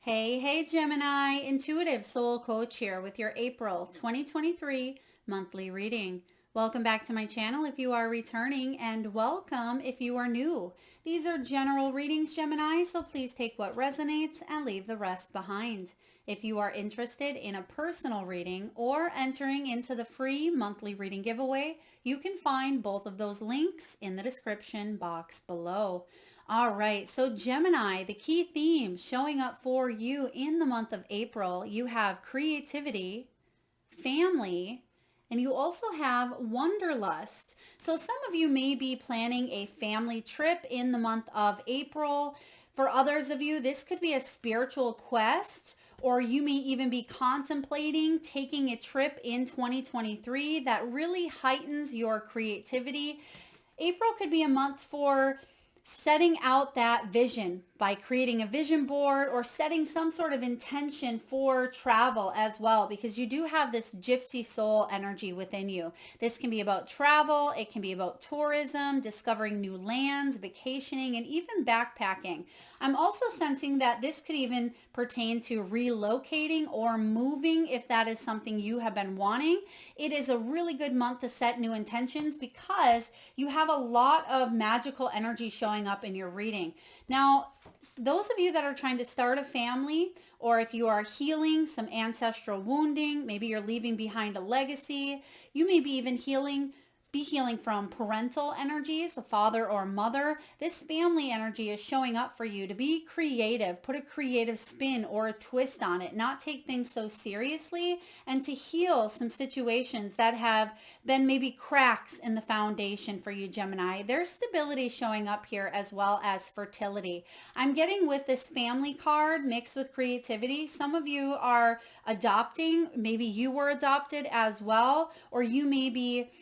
Hey, Gemini, Intuitive Soul Coach here with your April 2023 monthly reading. Welcome back to my channel if you are returning, and welcome if you are new. These are general readings, Gemini, so please take what resonates and leave the rest behind. If you are interested in a personal reading or entering into the free monthly reading giveaway, you can find both of those links in the description box below. All right, so Gemini, the key theme showing up for you in the month of April, you have creativity, family, and you also have wanderlust. So some of you may be planning a family trip in the month of April. For others of you, this could be a spiritual quest, or you may even be contemplating taking a trip in 2023 that really heightens your creativity. April could be a month for setting out that vision by creating a vision board or setting some sort of intention for travel as well, because you do have this gypsy soul energy within you. This can be about travel, it can be about tourism, discovering new lands, vacationing, and even backpacking. I'm also sensing that this could even pertain to relocating or moving if that is something you have been wanting. It is a really good month to set new intentions because you have a lot of magical energy showing up in your reading. Now, those of you that are trying to start a family, or if you are healing some ancestral wounding, maybe you're leaving behind a legacy, you may be even be healing from parental energies, a father or mother. This family energy is showing up for you to be creative, put a creative spin or a twist on it, not take things so seriously, and to heal some situations that have been maybe cracks in the foundation for you, Gemini. There's stability showing up here as well as fertility. I'm getting with this family card mixed with creativity. Some of you are adopting, maybe you were adopted as well, or you may be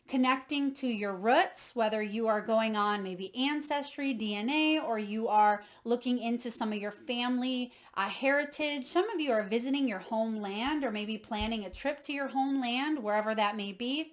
connecting to your roots, whether you are going on maybe ancestry, DNA, or you are looking into some of your family heritage. Some of you are visiting your homeland or maybe planning a trip to your homeland, wherever that may be.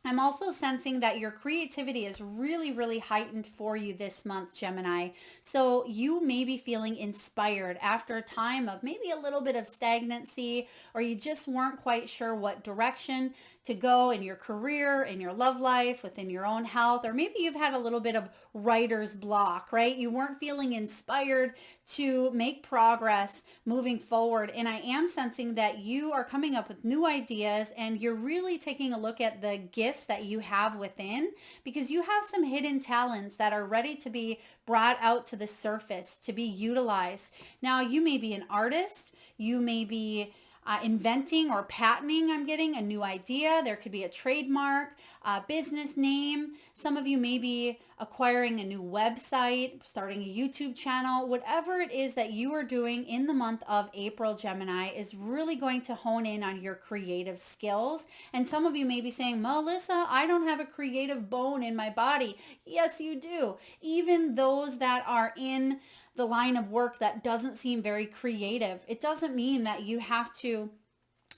I'm also sensing that your creativity is really heightened for you this month, Gemini. So you may be feeling inspired after a time of maybe a little bit of stagnancy, or you just weren't quite sure what direction to go in your career, in your love life, within your own health, or maybe you've had a little bit of writer's block, right? You weren't feeling inspired to make progress moving forward. And I am sensing that you are coming up with new ideas and you're really taking a look at the gifts that you have within, because you have some hidden talents that are ready to be brought out to the surface, to be utilized. Now, you may be an artist, you may be inventing or patenting, I'm getting a new idea. There could be a trademark, a business name. Some of you may be acquiring a new website, starting a YouTube channel. Whatever it is that you are doing in the month of April, Gemini, is really going to hone in on your creative skills. And some of you may be saying, Melissa, I don't have a creative bone in my body. Yes, you do. Even those that are in the line of work that doesn't seem very creative, it doesn't mean that you have to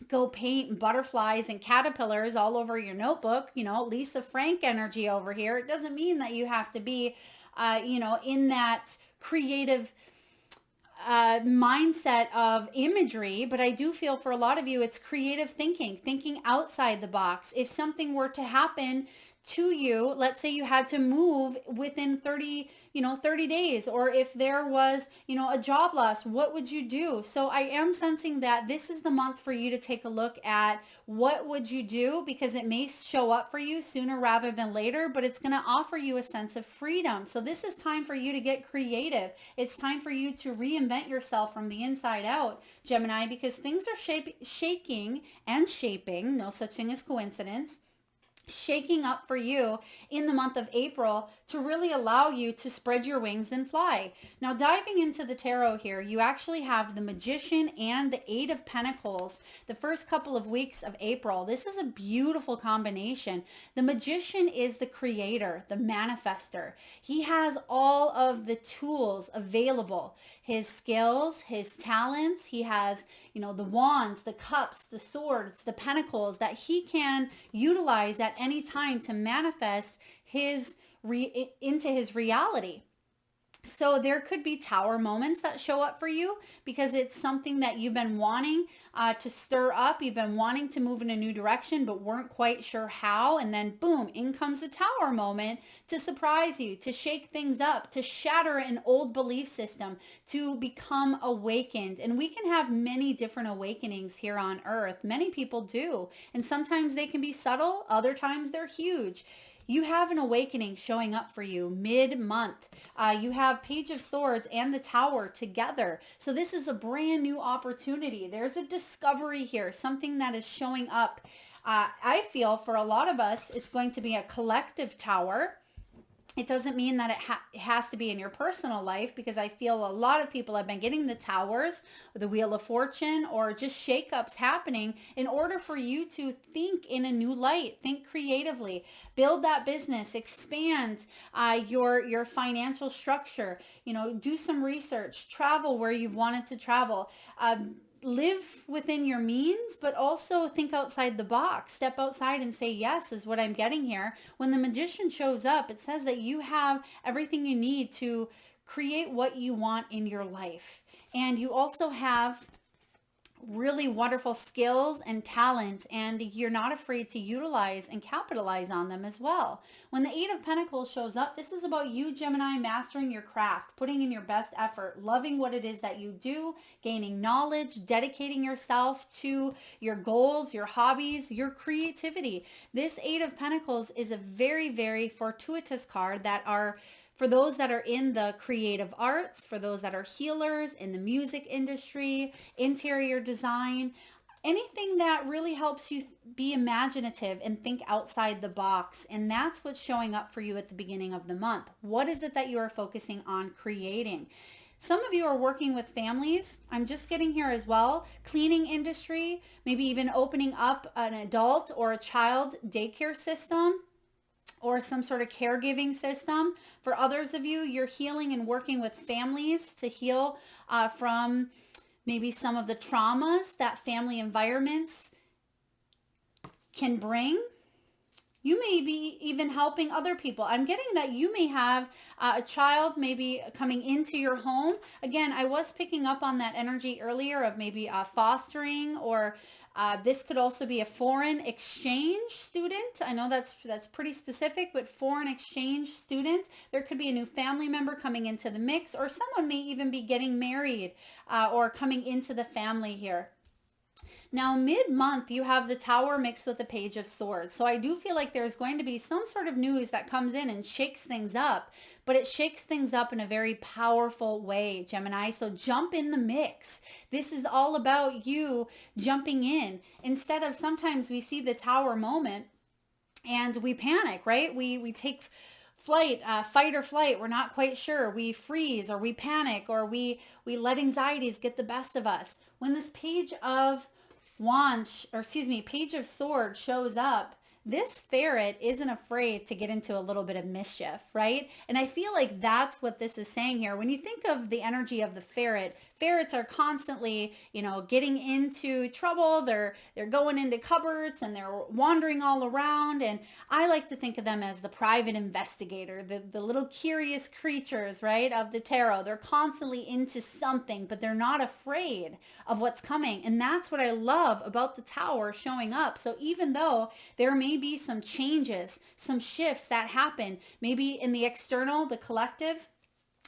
go paint butterflies and caterpillars all over your notebook, Lisa Frank energy over here. It doesn't mean that you have to be, in that creative mindset of imagery, but I do feel for a lot of you, it's creative thinking outside the box. If something were to happen to you, let's say you had to move within 30 days, or if there was, a job loss, what would you do? So I am sensing that this is the month for you to take a look at what would you do, because it may show up for you sooner rather than later, but it's going to offer you a sense of freedom. So this is time for you to get creative. It's time for you to reinvent yourself from the inside out, Gemini, because things are shaking and shaping, no such thing as coincidence, shaking up for you in the month of April to really allow you to spread your wings and fly. Now, diving into the tarot here, you actually have the Magician and the Eight of Pentacles the first couple of weeks of April. This is a beautiful combination. The Magician is the creator, the manifester. He has all of the tools available, his skills, his talents. He has, the wands, the cups, the swords, the pentacles that he can utilize at any time to manifest into his reality. So there could be tower moments that show up for you because it's something that you've been wanting to stir up. You've been wanting to move in a new direction, but weren't quite sure how. And then boom, in comes a tower moment to surprise you, to shake things up, to shatter an old belief system, to become awakened. And we can have many different awakenings here on earth. Many people do. And sometimes they can be subtle. Other times they're huge. You have an awakening showing up for you mid-month. You have Page of Swords and the Tower together. So this is a brand new opportunity. There's a discovery here, something that is showing up. I feel for a lot of us, it's going to be a collective tower. It doesn't mean that it has to be in your personal life, because I feel a lot of people have been getting the towers, or the Wheel of Fortune, or just shakeups happening in order for you to think in a new light, think creatively, build that business, expand your financial structure, do some research, travel where you've wanted to travel. Live within your means, but also think outside the box. Step outside and say, yes, is what I'm getting here. When the Magician shows up, it says that you have everything you need to create what you want in your life. And you also have really wonderful skills and talents, and you're not afraid to utilize and capitalize on them as well. When the Eight of Pentacles shows up, this is about you, Gemini, mastering your craft, putting in your best effort, loving what it is that you do, gaining knowledge, dedicating yourself to your goals, your hobbies, your creativity. This Eight of Pentacles is a very, very fortuitous card that are for those that are in the creative arts, for those that are healers, in the music industry, interior design, anything that really helps you be imaginative and think outside the box. And that's what's showing up for you at the beginning of the month. What is it that you are focusing on creating? Some of you are working with families. I'm just getting here as well. Cleaning industry, maybe even opening up an adult or a child daycare system, or some sort of caregiving system. For others of you, you're healing and working with families to heal from maybe some of the traumas that family environments can bring. You may be even helping other people. I'm getting that you may have a child maybe coming into your home. Again, I was picking up on that energy earlier of maybe fostering, or this could also be a foreign exchange student. I know that's pretty specific, but foreign exchange student. There could be a new family member coming into the mix, or someone may even be getting married or coming into the family here. Now, mid-month, you have the Tower mixed with the Page of Swords. So I do feel like there's going to be some sort of news that comes in and shakes things up, but it shakes things up in a very powerful way, Gemini. So jump in the mix. This is all about you jumping in. Instead of, sometimes we see the Tower moment and we panic, right? We take flight, fight or flight. We're not quite sure. We freeze, or we panic, or we let anxieties get the best of us. When this Page of Page of Swords shows up, this ferret isn't afraid to get into a little bit of mischief, right? And I feel like that's what this is saying here. When you think of the energy of the ferret, ferrets are constantly, getting into trouble. They're going into cupboards and they're wandering all around. And I like to think of them as the private investigator, the little curious creatures, right, of the tarot. They're constantly into something, but they're not afraid of what's coming. And that's what I love about the Tower showing up. So even though there may be some changes, some shifts that happen, maybe in the external, the collective,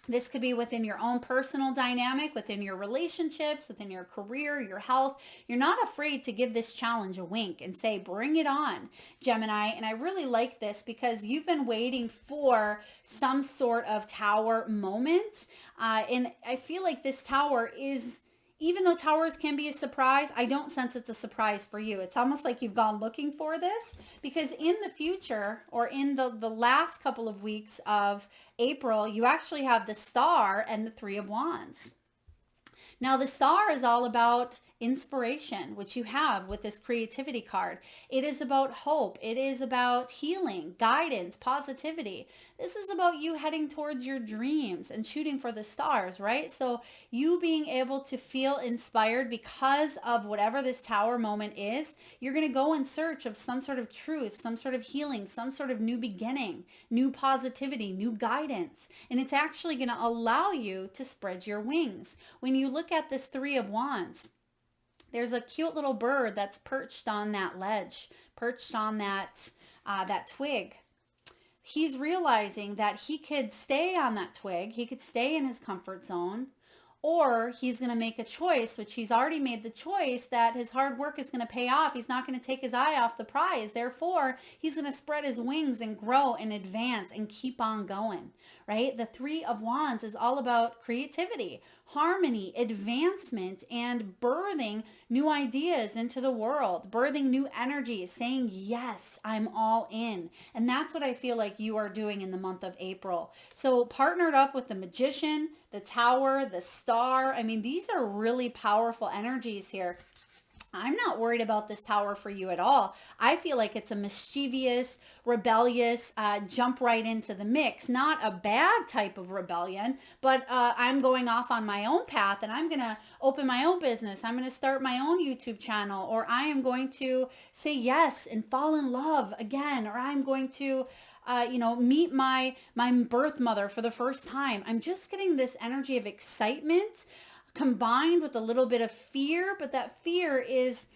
this could be within your own personal dynamic, within your relationships, within your career, your health. You're not afraid to give this challenge a wink and say, bring it on, Gemini. And I really like this because you've been waiting for some sort of Tower moment. And I feel like this Tower is, even though towers can be a surprise, I don't sense it's a surprise for you. It's almost like you've gone looking for this, because in the future, or in the last couple of weeks of April, you actually have the Star and the Three of Wands. Now, the star is all about inspiration, which you have with this creativity card. It is about hope. It is about healing, guidance, positivity. This is about you heading towards your dreams and shooting for the stars, right? So you being able to feel inspired because of whatever this tower moment is, you're going to go in search of some sort of truth, some sort of healing, some sort of new beginning, new positivity, new guidance. And it's actually going to allow you to spread your wings. When you look at this Three of Wands, there's a cute little bird that's perched on that ledge, perched on that twig. He's realizing that he could stay on that twig, he could stay in his comfort zone, or he's going to make a choice, which he's already made the choice, that his hard work is going to pay off. He's not going to take his eye off the prize. Therefore, he's going to spread his wings and grow and advance and keep on going, right? The Three of Wands is all about creativity, harmony, advancement, and birthing new ideas into the world, birthing new energies, saying, yes, I'm all in. And that's what I feel like you are doing in the month of April. So partnered up with the Magician, the Tower, the Star. I mean, these are really powerful energies here. I'm not worried about this tower for you at all. I feel like it's a mischievous, rebellious, jump right into the mix. Not a bad type of rebellion, but I'm going off on my own path and I'm going to open my own business. I'm going to start my own YouTube channel, or I am going to say yes and fall in love again, or I'm going to meet my birth mother for the first time. I'm just getting this energy of excitement combined with a little bit of fear, but that fear is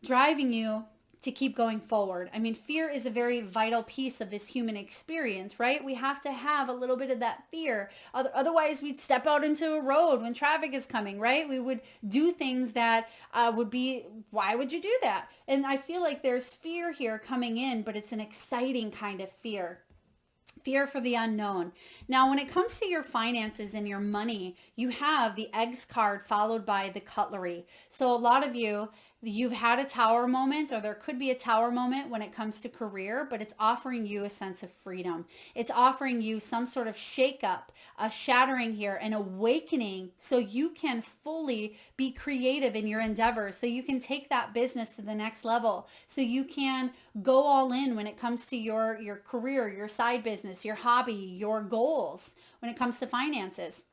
driving you to keep going forward. I mean, fear is a very vital piece of this human experience, right? We have to have a little bit of that fear. Otherwise, we'd step out into a road when traffic is coming, right? We would do things that would be, why would you do that? And I feel like there's fear here coming in, but it's an exciting kind of fear. Fear for the unknown. Now, when it comes to your finances and your money, you have the eggs card followed by the cutlery. So a lot of you've had a tower moment, or there could be a tower moment when it comes to career, but it's offering you a sense of freedom. It's offering you some sort of shakeup, a shattering here, an awakening, so you can fully be creative in your endeavors, so you can take that business to the next level, so you can go all in when it comes to your career, your side business, your hobby, your goals when it comes to finances.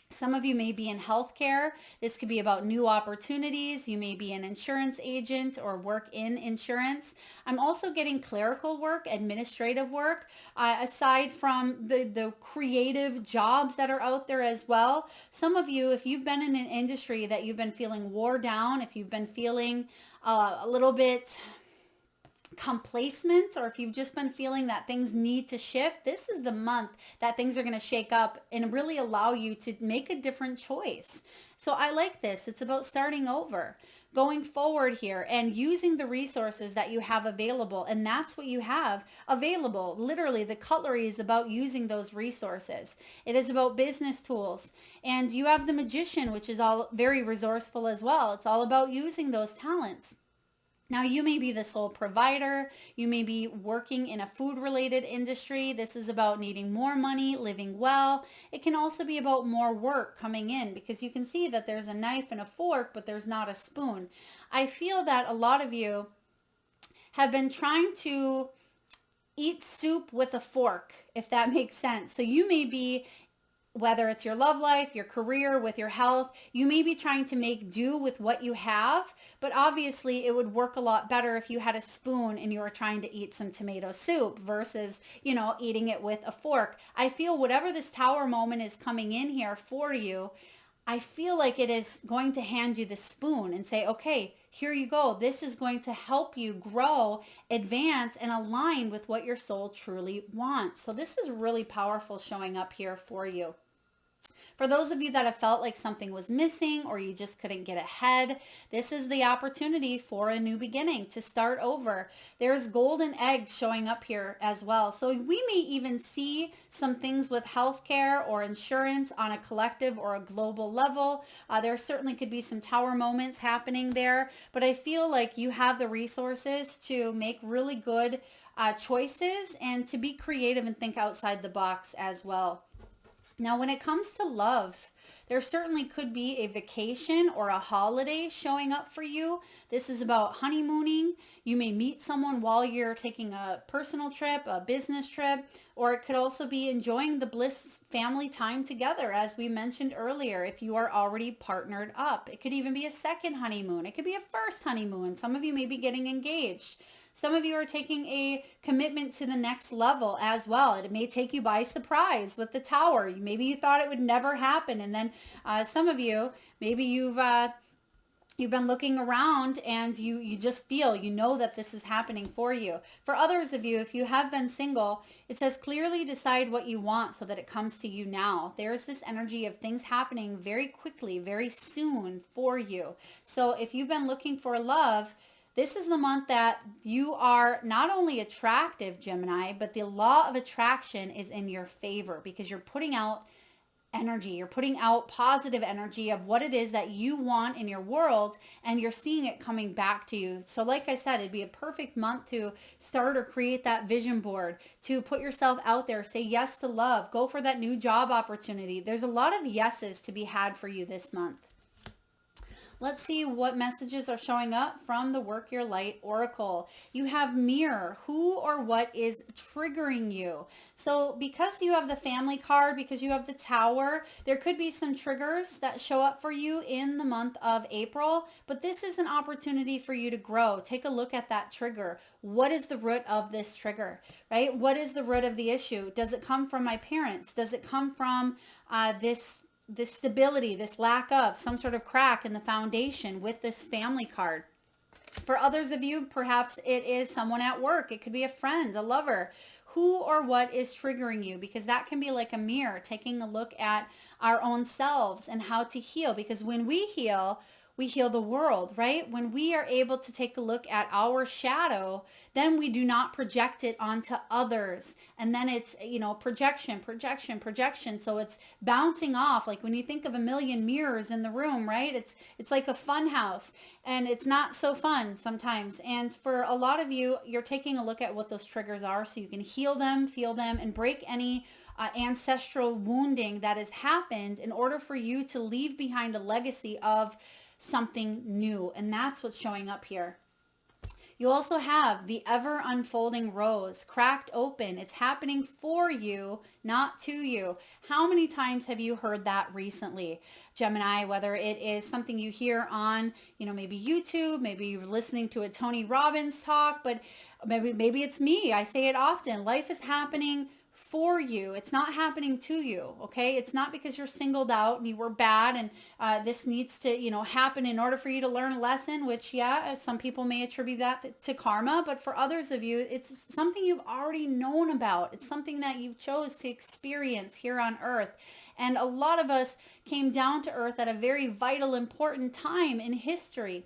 Some of you may be in healthcare. This could be about new opportunities. You may be an insurance agent or work in insurance. I'm also getting clerical work, administrative work, aside from the creative jobs that are out there as well. Some of you, if you've been in an industry that you've been feeling wore down, if you've been feeling a little bit complacent, or if you've just been feeling that things need to shift, this is the month that things are going to shake up and really allow you to make a different choice. So I like this. It's about starting over, going forward here and using the resources that you have available. And that's what you have available. Literally, the cutlery is about using those resources. It is about business tools. And you have the Magician, which is all very resourceful as well. It's all about using those talents. Now, you may be the sole provider. You may be working in a food-related industry. This is about needing more money, living well. It can also be about more work coming in, because you can see that there's a knife and a fork, but there's not a spoon. I feel that a lot of you have been trying to eat soup with a fork, if that makes sense. So you may be, whether it's your love life, your career, with your health, you may be trying to make do with what you have, but obviously it would work a lot better if you had a spoon and you were trying to eat some tomato soup versus, eating it with a fork. I feel whatever this tower moment is coming in here for you, I feel like it is going to hand you the spoon and say, okay, here you go. This is going to help you grow, advance, and align with what your soul truly wants. So this is really powerful showing up here for you. For those of you that have felt like something was missing or you just couldn't get ahead, this is the opportunity for a new beginning, to start over. There's golden eggs showing up here as well. So we may even see some things with healthcare or insurance on a collective or a global level. There certainly could be some tower moments happening there, but I feel like you have the resources to make really good choices and to be creative and think outside the box as well. Now, when it comes to love, There certainly could be a vacation or a holiday showing up for you. This is about honeymooning. You may meet someone while you're taking a personal trip, a business trip, or it could also be enjoying the bliss family time together, as we mentioned earlier, if you are already partnered up. It could even be a second honeymoon. It could be a first honeymoon. Some of you may be getting engaged. Some of you are taking a commitment to the next level as well. It may take you by surprise with the tower. Maybe you thought it would never happen. And then some of you, maybe you've been looking around and you just feel, you know that this is happening for you. For others of you, if you have been single, it says clearly decide what you want so that it comes to you now. There's this energy of things happening very quickly, very soon for you. So if you've been looking for love, this is the month that you are not only attractive, Gemini, but the law of attraction is in your favor because you're putting out energy. You're putting out positive energy of what it is that you want in your world, and you're seeing it coming back to you. So like I said, it'd be a perfect month to start or create that vision board, to put yourself out there, say yes to love, go for that new job opportunity. There's a lot of yeses to be had for you this month. Let's see what messages are showing up from the Work Your Light Oracle. You have Mirror. Who or what is triggering you? So because you have the Family card, because you have the Tower, there could be some triggers that show up for you in the month of April, but this is an opportunity for you to grow. Take a look at that trigger. What is the root of this trigger, right? What is the root of the issue? Does it come from my parents? Does it come from this stability, this lack of some sort of crack in the foundation with this Family card? For others of you, perhaps it is someone at work. It could be a friend, a lover. Who or what is triggering you? Because that can be like a mirror, taking a look at our own selves and how to heal. Because when we heal the world, right? When we are able to take a look at our shadow, then we do not project it onto others. And then it's, projection. So it's bouncing off. Like when you think of a million mirrors in the room, right? It's like a fun house, and it's not so fun sometimes. And for a lot of you, you're taking a look at what those triggers are so you can heal them, feel them, and break any ancestral wounding that has happened in order for you to leave behind a legacy of something new. And that's what's showing up here. You also have the ever unfolding rose cracked open. It's happening for you, not to you. How many times have you heard that recently, Gemini? Whether it is something you hear on, maybe YouTube, maybe you're listening to a Tony Robbins talk, but maybe it's me. I say it often. Life is happening for you. It's not happening to you. Okay. It's not because you're singled out and you were bad and this needs to, happen in order for you to learn a lesson, which some people may attribute that to karma, but for others of you, it's something you've already known about. It's something that you chose to experience here on earth. And a lot of us came down to earth at a very vital, important time in history.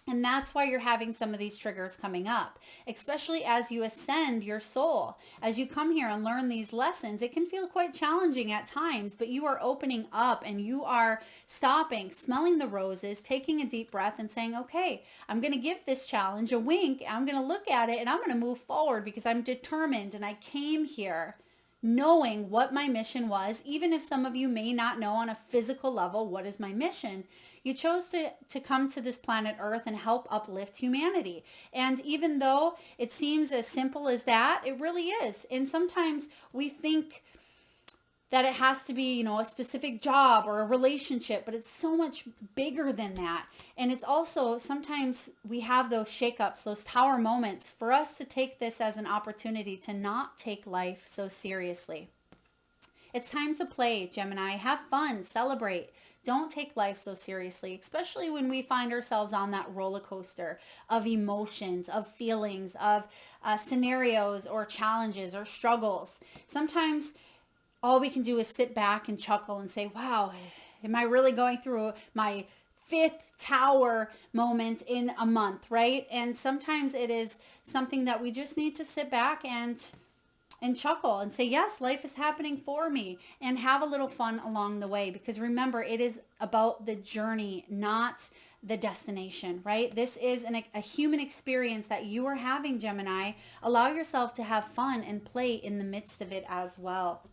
And that's why you're having some of these triggers coming up, especially as you ascend your soul. As you come here and learn these lessons, it can feel quite challenging at times, but you are opening up and you are stopping, smelling the roses, taking a deep breath and saying, okay, I'm going to give this challenge a wink. I'm going to look at it and I'm going to move forward because I'm determined and I came here knowing what my mission was. Even if some of you may not know on a physical level, what is my mission? You chose to come to this planet Earth and help uplift humanity. And even though it seems as simple as that, it really is. And sometimes we think that it has to be, a specific job or a relationship, but it's so much bigger than that. And it's also, sometimes we have those shakeups, those tower moments, for us to take this as an opportunity to not take life so seriously. It's time to play, Gemini. Have fun, celebrate. Don't take life so seriously, especially when we find ourselves on that roller coaster of emotions, of feelings, of scenarios or challenges or struggles. Sometimes all we can do is sit back and chuckle and say, wow, am I really going through my 5th tower moment in a month, right? And sometimes it is something that we just need to sit back and chuckle and say, yes, life is happening for me, and have a little fun along the way. Because remember, it is about the journey, not the destination, right? This is a human experience that you are having, Gemini. Allow yourself to have fun and play in the midst of it as well.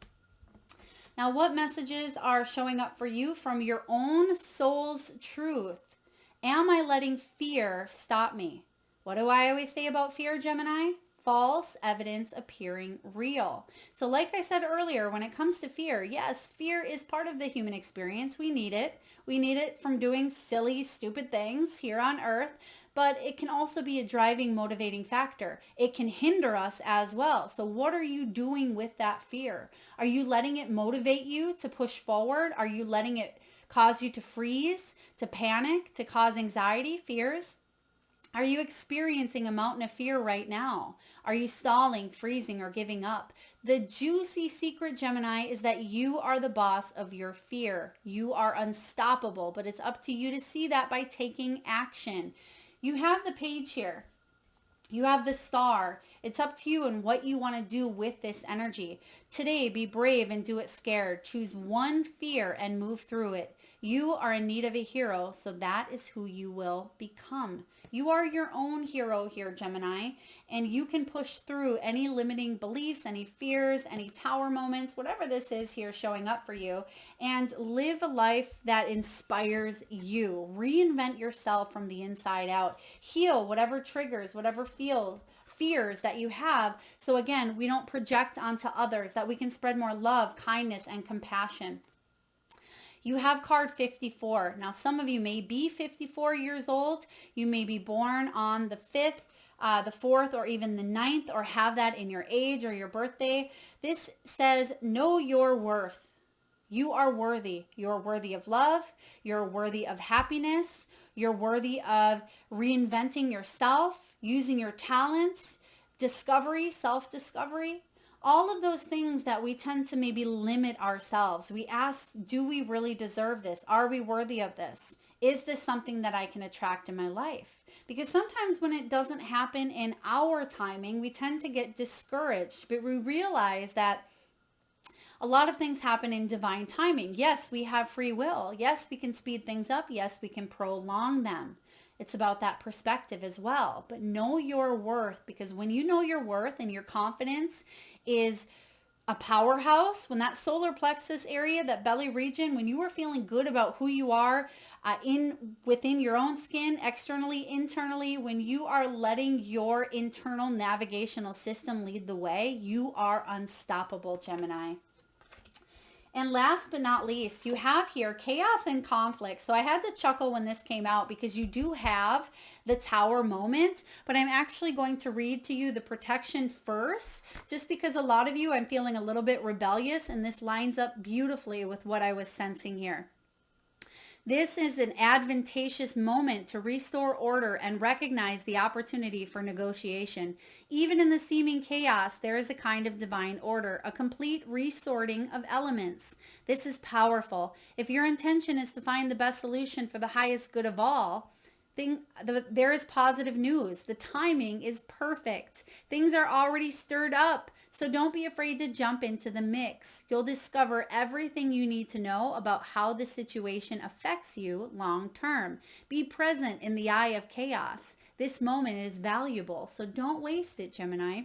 Now, what messages are showing up for you from your own soul's truth? Am I letting fear stop me? What do I always say about fear, Gemini? False evidence appearing real. So like I said earlier, when it comes to fear, yes, fear is part of the human experience. We need it. We need it from doing silly, stupid things here on earth, but it can also be a driving, motivating factor. It can hinder us as well. So what are you doing with that fear? Are you letting it motivate you to push forward? Are you letting it cause you to freeze, to panic, to cause anxiety, fears? Are you experiencing a mountain of fear right now? Are you stalling, freezing, or giving up? The juicy secret, Gemini, is that you are the boss of your fear. You are unstoppable, but it's up to you to see that by taking action. You have the page here. You have the star. It's up to you and what you want to do with this energy. Today, be brave and do it scared. Choose one fear and move through it. You are in need of a hero, so that is who you will become. You are your own hero here, Gemini, and you can push through any limiting beliefs, any fears, any tower moments, whatever this is here showing up for you, and live a life that inspires you. Reinvent yourself from the inside out. Heal whatever triggers, whatever fears that you have. So again, we don't project onto others, that we can spread more love, kindness, and compassion. You have card 54. Now, some of you may be 54 years old. You may be born on the 5th, the 4th, or even the 9th, or have that in your age or your birthday. This says, know your worth. You are worthy. You're worthy of love. You're worthy of happiness. You're worthy of reinventing yourself, using your talents, discovery, self-discovery. All of those things that we tend to maybe limit ourselves. We ask, do we really deserve this? Are we worthy of this? Is this something that I can attract in my life? Because sometimes when it doesn't happen in our timing, we tend to get discouraged. But we realize that a lot of things happen in divine timing. Yes, we have free will. Yes, we can speed things up. Yes, we can prolong them. It's about that perspective as well. But know your worth, because when you know your worth and your confidence is a powerhouse, when that solar plexus area, that belly region, when you are feeling good about who you are within your own skin, externally, internally, when you are letting your internal navigational system lead the way, you are unstoppable, Gemini. And last but not least, you have here chaos and conflict. So I had to chuckle when this came out because you do have the tower moment, but I'm actually going to read to you the protection first, just because a lot of you, I'm feeling a little bit rebellious, and this lines up beautifully with what I was sensing here. This is an advantageous moment to restore order and recognize the opportunity for negotiation. Even in the seeming chaos, there is a kind of divine order, a complete resorting of elements. This is powerful. If your intention is to find the best solution for the highest good of all, there is positive news. The timing is perfect. Things are already stirred up. So don't be afraid to jump into the mix. You'll discover everything you need to know about how the situation affects you long term. Be present in the eye of chaos. This moment is valuable, so don't waste it, Gemini.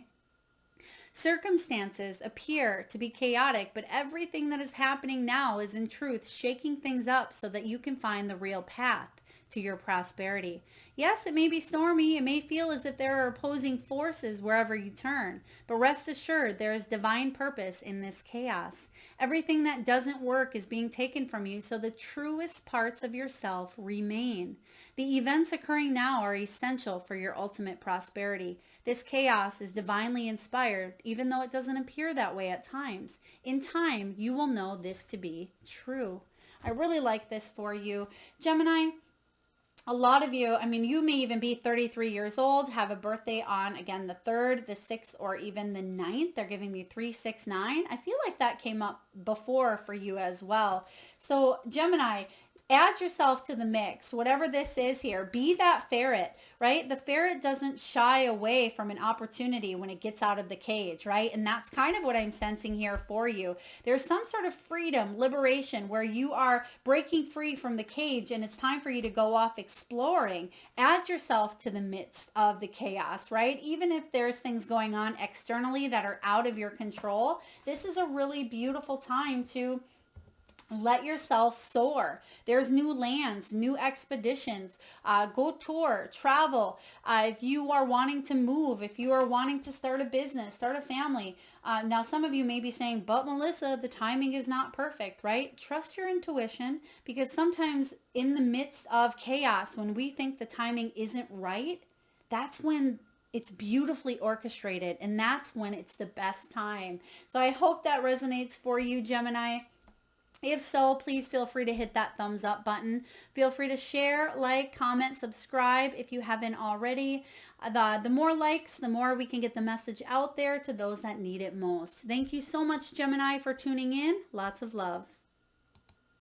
Circumstances appear to be chaotic, but everything that is happening now is in truth shaking things up so that you can find the real path to your prosperity. Yes, it may be stormy. It may feel as if there are opposing forces wherever you turn, but rest assured there is divine purpose in this chaos. Everything that doesn't work is being taken from you, so the truest parts of yourself remain. The events occurring now are essential for your ultimate prosperity. This chaos is divinely inspired, even though it doesn't appear that way at times. In time, you will know this to be true. I really like this for you, Gemini. A lot of you, I mean, you may even be 33 years old, have a birthday on, again, the 3rd, the 6th, or even the 9th. They're giving me 369. I feel like that came up before for you as well. So Gemini, Add yourself to the mix, whatever this is here. Be that ferret, right? The ferret doesn't shy away from an opportunity when it gets out of the cage, right? And that's kind of what I'm sensing here for you. There's some sort of freedom, liberation, where you are breaking free from the cage and it's time for you to go off exploring. Add yourself to the midst of the chaos, right? Even if there's things going on externally that are out of your control, this is a really beautiful time to let yourself soar. There's new lands, new expeditions. Go tour, travel. If you are wanting to move, if you are wanting to start a business, start a family. Now, some of you may be saying, but Melissa, the timing is not perfect, right? Trust your intuition, because sometimes in the midst of chaos, when we think the timing isn't right, that's when it's beautifully orchestrated, and that's when it's the best time. So I hope that resonates for you, Gemini. If so, please feel free to hit that thumbs up button. Feel free to share, like, comment, subscribe if you haven't already. The more likes, the more we can get the message out there to those that need it most. Thank you so much, Gemini, for tuning in. Lots of love.